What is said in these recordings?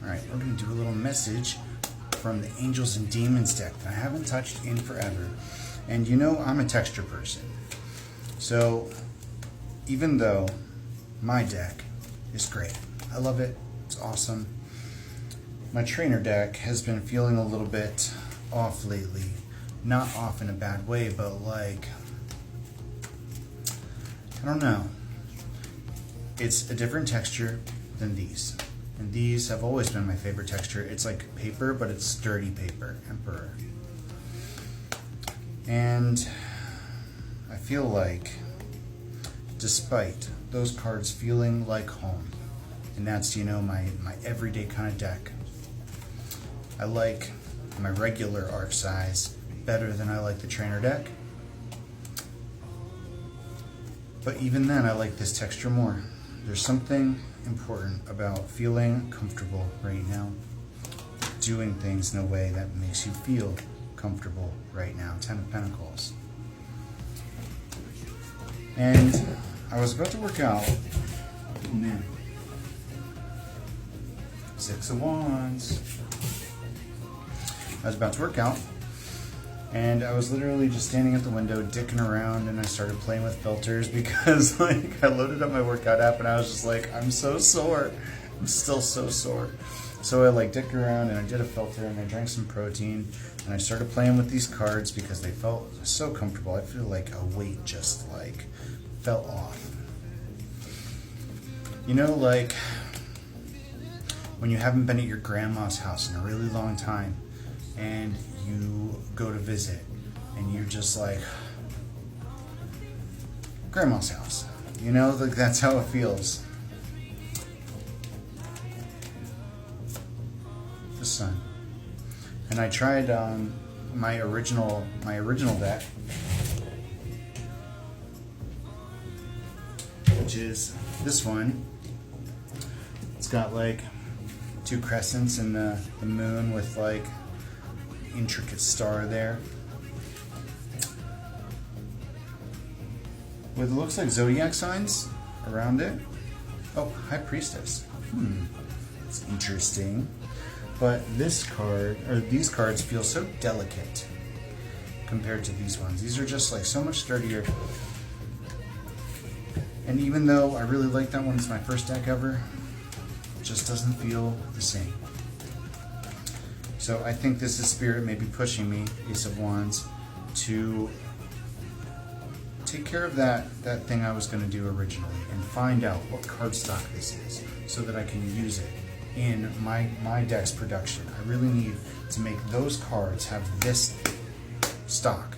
Alright, we're going to do a little message from the Angels and Demons deck that I haven't touched in forever. And you know I'm a texture person. So even though my deck is great, I love it, it's awesome, my trainer deck has been feeling a little bit off lately. Not off in a bad way, but like, I don't know. It's a different texture than these. And these have always been my favorite texture. It's like paper, but it's sturdy paper, Emperor. And I feel like, despite those cards feeling like home, and that's, you know, my everyday kind of deck, I like my regular arc size better than I like the trainer deck. But even then, I like this texture more. There's something important about feeling comfortable right now, doing things in a way that makes you feel comfortable right now. 10 of Pentacles. And I was about to work out. Oh man. 6 of Wands. I was about to work out, and I was literally just standing at the window dicking around, and I started playing with filters because like I loaded up my workout app and I was just like, I'm so sore. I'm still so sore. So I like dicked around and I did a filter and I drank some protein and I started playing with these cards because they felt so comfortable. I feel like a weight just like fell off. You know, like when you haven't been at your grandma's house in a really long time and you go to visit and you're just like, grandma's house, you know, like that's how it feels. The Sun. And I tried my original deck, which is this one. It's got like 2 crescents and the moon with like intricate star there. With, it looks like zodiac signs around it. Oh, High Priestess. It's interesting. But this card, or these cards, feel so delicate compared to these ones. These are just like so much sturdier. And even though I really like that one, it's my first deck ever, it just doesn't feel the same. So I think this is Spirit maybe pushing me, Ace of Wands, to take care of that thing I was going to do originally and find out what cardstock this is so that I can use it in my deck's production. I really need to make those cards have this stock.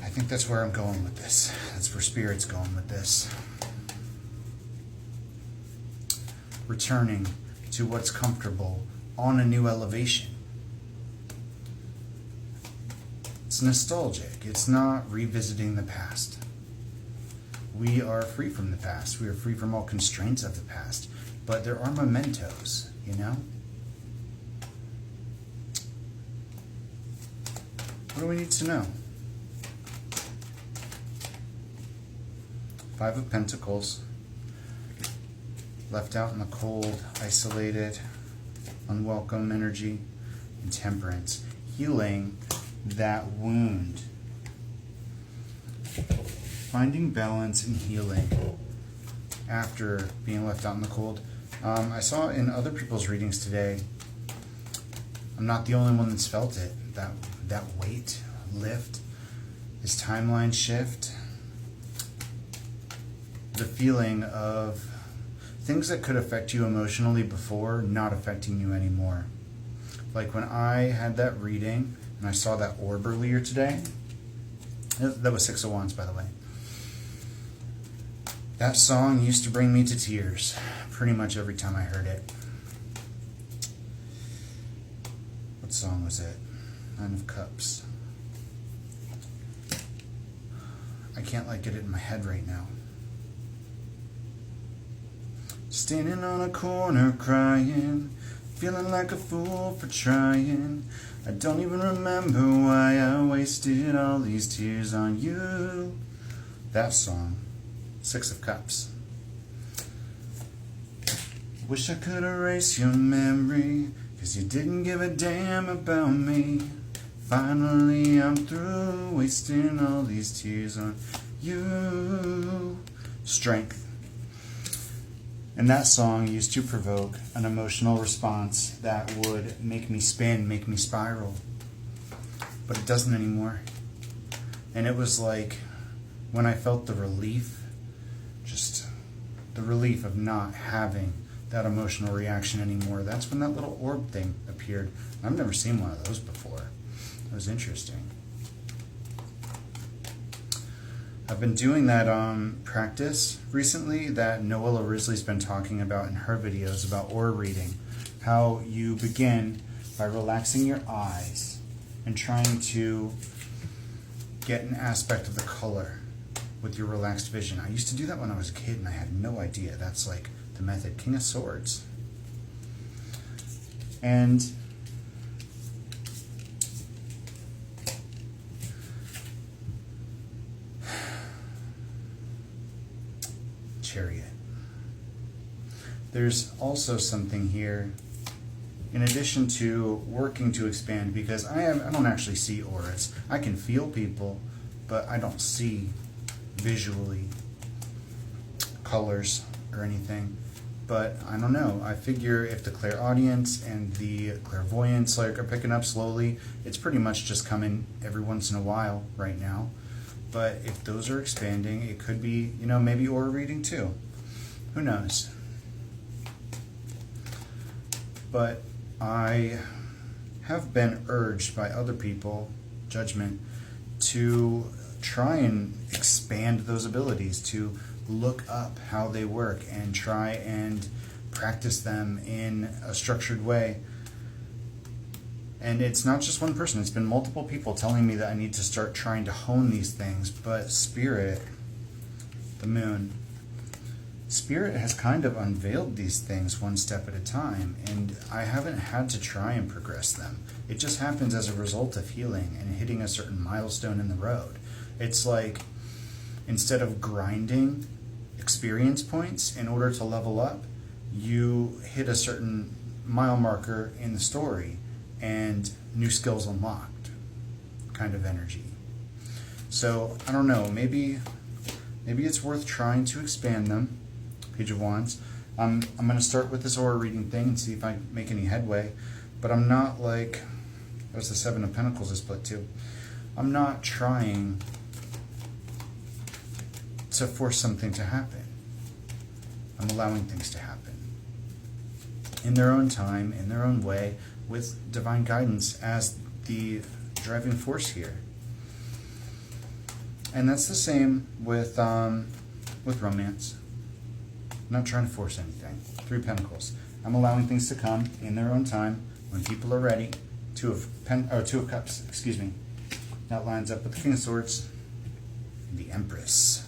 I think that's where I'm going with this. That's where Spirit's going with this. Returning to what's comfortable on a new elevation. It's nostalgic. It's not revisiting the past. We are free from the past. We are free from all constraints of the past. But there are mementos, you know? What do we need to know? 5 of Pentacles. Left out in the cold, isolated, unwelcome energy, and Temperance. Healing that wound. Finding balance and healing after being left out in the cold. I saw in other people's readings today, I'm not the only one that's felt it. That weight lift, this timeline shift, the feeling of things that could affect you emotionally before not affecting you anymore. Like when I had that reading and I saw that orb earlier today, that was 6 of Wands, by the way. That song used to bring me to tears pretty much every time I heard it. What song was it? 9 of Cups. I can't like get it in my head right now. Standing on a corner crying, feeling like a fool for trying. I don't even remember why I wasted all these tears on you. That song. 6 of Cups. Wish I could erase your memory, 'cause you didn't give a damn about me. Finally I'm through wasting all these tears on you. Strength. And that song used to provoke an emotional response that would make me spin, make me spiral. But it doesn't anymore. And it was like when I felt the relief, just the relief of not having that emotional reaction anymore. That's when that little orb thing appeared. I've never seen one of those before. It was interesting. I've been doing that practice recently that Noella Risley's been talking about in her videos about aura reading. How you begin by relaxing your eyes and trying to get an aspect of the color with your relaxed vision. I used to do that when I was a kid and I had no idea. That's like the method. King of Swords. And Chariot. There's also something here in addition to working to expand, because I don't actually see auras. I can feel people, but I don't see visually colors or anything. But I don't know. I figure if the clairaudience and the clairvoyance are picking up slowly, it's pretty much just coming every once in a while right now. But if those are expanding, it could be, maybe aura reading too. Who knows? But I have been urged by other people, judgment, to try and expand those abilities, to look up how they work and try and practice them in a structured way. And it's not just one person, it's been multiple people telling me that I need to start trying to hone these things. But Spirit, the moon, Spirit has kind of unveiled these things one step at a time, and I haven't had to try and progress them. It just happens as a result of healing and hitting a certain milestone in the road. It's like, instead of grinding experience points in order to level up, you hit a certain mile marker in the story and new skills unlocked kind of energy. So I don't know, maybe it's worth trying to expand them. Page of Wands. I'm going to start with this aura reading thing and see if I make any headway, but I'm not like, there's the Seven of Pentacles is split too. I'm not trying to force something to happen. I'm allowing things to happen in their own time, in their own way, with divine guidance as the driving force here. And that's the same with romance. I'm not trying to force anything. Three of Pentacles. I'm allowing things to come in their own time when people are ready. Two of Cups, excuse me. That lines up with the King of Swords and the Empress.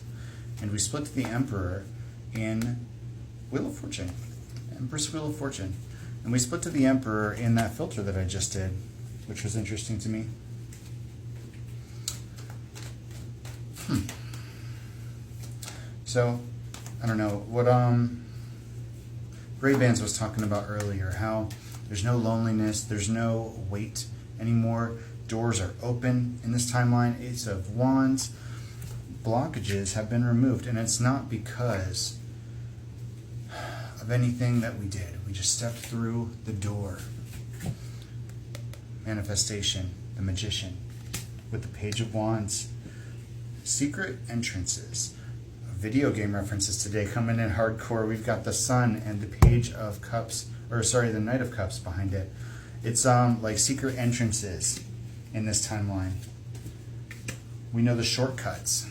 And we split to the Emperor in Wheel of Fortune. Empress, Wheel of Fortune. And we split to the Emperor in that filter that I just did, which was interesting to me. So, I don't know, what Ray-Bans was talking about earlier, how there's no loneliness, there's no weight anymore. Doors are open in this timeline. Ace of Wands. Blockages have been removed, and it's not because of anything that we did. We just stepped through the door. Manifestation, the Magician, with the Page of Wands. Secret entrances. Video game references today coming in hardcore. We've got the Sun and the Page of Cups, or sorry, the Knight of Cups behind it. It's like secret entrances in this timeline. We know the shortcuts.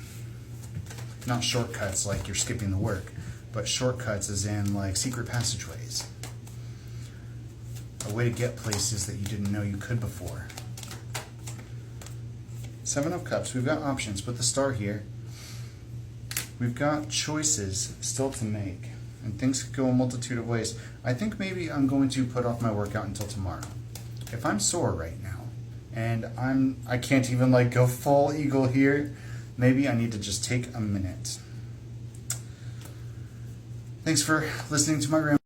Not shortcuts like you're skipping the work, but shortcuts as in like secret passageways. A way to get places that you didn't know you could before. Seven of Cups, we've got options. Put the star here. We've got choices still to make, and things could go a multitude of ways. I think maybe I'm going to put off my workout until tomorrow. If I'm sore right now, and I can't even like go full eagle here, maybe I need to just take a minute. Thanks for listening to my rant.